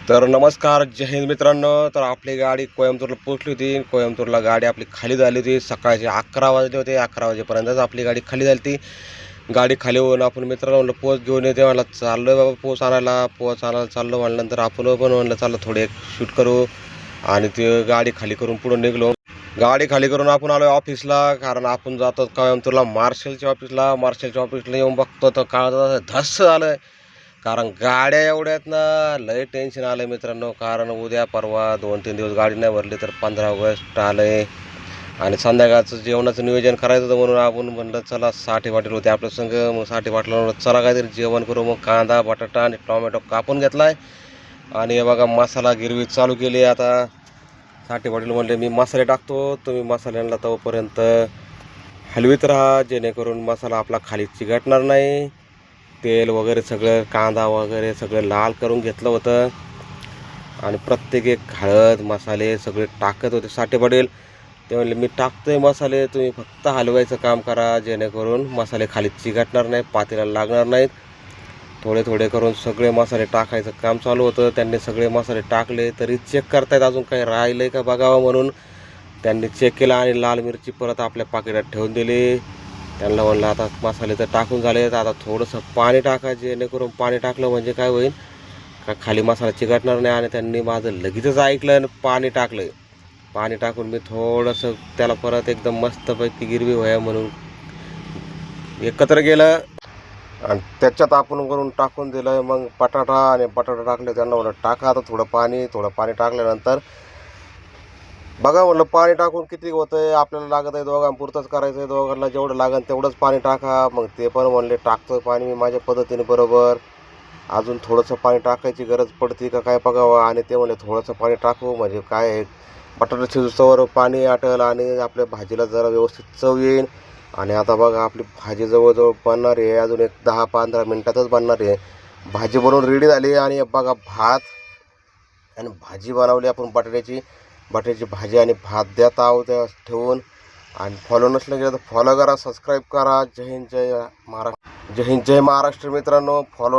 तर नमस्कार, जय हिंद मित्रांनो. तर आपली गाडी कोइंबतूरला पोहोचली होती. कोइंबतूरला गाडी आपली खाली झाली होती. सकाळचे 11 वाजले होते. 11 वाजेपर्यंतच आपली गाडी खाली झाली होती. गाडी खाली होऊन आपण मित्रांनो म्हणलं पोच घेऊन येते. म्हणलं चाललो आहे बाबा पोच आणायला. पोच आणायला चाललो म्हणल्यानंतर आपण पण म्हणलं चाललं थोडे एक शूट करू आणि ते गाडी खाली करून पुढे निघलो. गाडी खाली करून आपण आलो ऑफिसला, कारण आपण जातो कोइंबतूरला मार्शलच्या ऑफिसला येऊन बघतो तर काळजाचं धस्स झालं. कारण गाड्या एवढ्यात ना लय टेन्शन आलं मित्रांनो. कारण उद्या परवा 2-3 दिवस गाडी नाही भरली तर 15 ऑगस्ट आलंय आणि संध्याकाळचं जेवणाचं नियोजन करायचं होतं. म्हणून आपण म्हणलं चला 60 पाटील होते आपल्या संग. मग 60 पाटलांवर चला काहीतरी जेवण करू. मग कांदा बटाटा आणि टोमॅटो कापून घेतलाय आणि हे बघा मसाला गिरवी चालू केली. आता 60 पाटील म्हणले मी मसाले टाकतो, तुम्ही मसाल्यांना तोपर्यंत हलवीत राहा जेणेकरून मसाला आपला खाली चिकटणार नाही. तेल वगैरे सगळं कांदा वगैरे सगळं लाल करून घेतलं होतं आणि प्रत्येक एक हळद मसाले सगळे टाकत होते 60 पाटील. ते म्हणले मी टाकतोय मसाले, तुम्ही फक्त हलवायचं काम करा जेणेकरून मसाले खाली चिकटणार नाही, पातेला लागणार नाहीत. थोडे थोडे करून सगळे मसाले टाकायचं काम चालू होतं. त्यांनी सगळे मसाले टाकले तरी चेक करतायत अजून काही राहिलं आहे का बघावं म्हणून. त्यांनी चेक केलं आणि लाल मिरची परत आपल्या पाकिटात ठेवून दिली. त्यांना म्हणलं आता मसाले तर टाकून झाले, तर आता थोडंसं पाणी टाका जेणेकरून पाणी टाकलं म्हणजे काय होईल का खाली मसाला चिकटणार नाही. आणि त्यांनी माझं लगेचच ऐकलं आणि पाणी टाकलं. पाणी टाकून मी थोडंसं त्याला परत एकदम मस्तपैकी गिरवी व्हाय म्हणून एकत्र गेलं आणि त्याच्यात आपण वरून टाकून दिलं. मग बटाटा टाकले. त्यांना म्हणलं टाका आता थोडं पाणी टाकल्यानंतर बघा म्हणलं पाणी टाकून किती होतं आहे, आपल्याला लागत आहे दोघांपुरतंच करायचं आहे, दोघांना जेवढं लागेल तेवढंच पाणी टाका. मग ते पण म्हणले टाकतोय पाणी मी माझ्या पद्धतीने बरोबर, अजून थोडंसं पाणी टाकायची गरज पडते का काय बघावं. आणि ते म्हणले थोडंसं पाणी टाकू म्हणजे काय आहे बटाटा शिजूस्तवर पाणी आटेल आणि आपल्या भाजीला जरा व्यवस्थित चव येईल. आणि आता बघा आपली भाजी जवळजवळ बनणार आहे, अजून एक 10-15 मिनटातच बनणार आहे. भाजी बनवून रेडी झाली आणि बघा भात आणि भाजी बनवली आपण बटाट्याची भाजी आणि भात द्यात आहोत त्या ठेवून. आणि फॉलो नसलं गेलं तर फॉलो करा, सबस्क्राईब करा. जय हिंद जय महाराष्ट्र मित्रांनो. फॉलो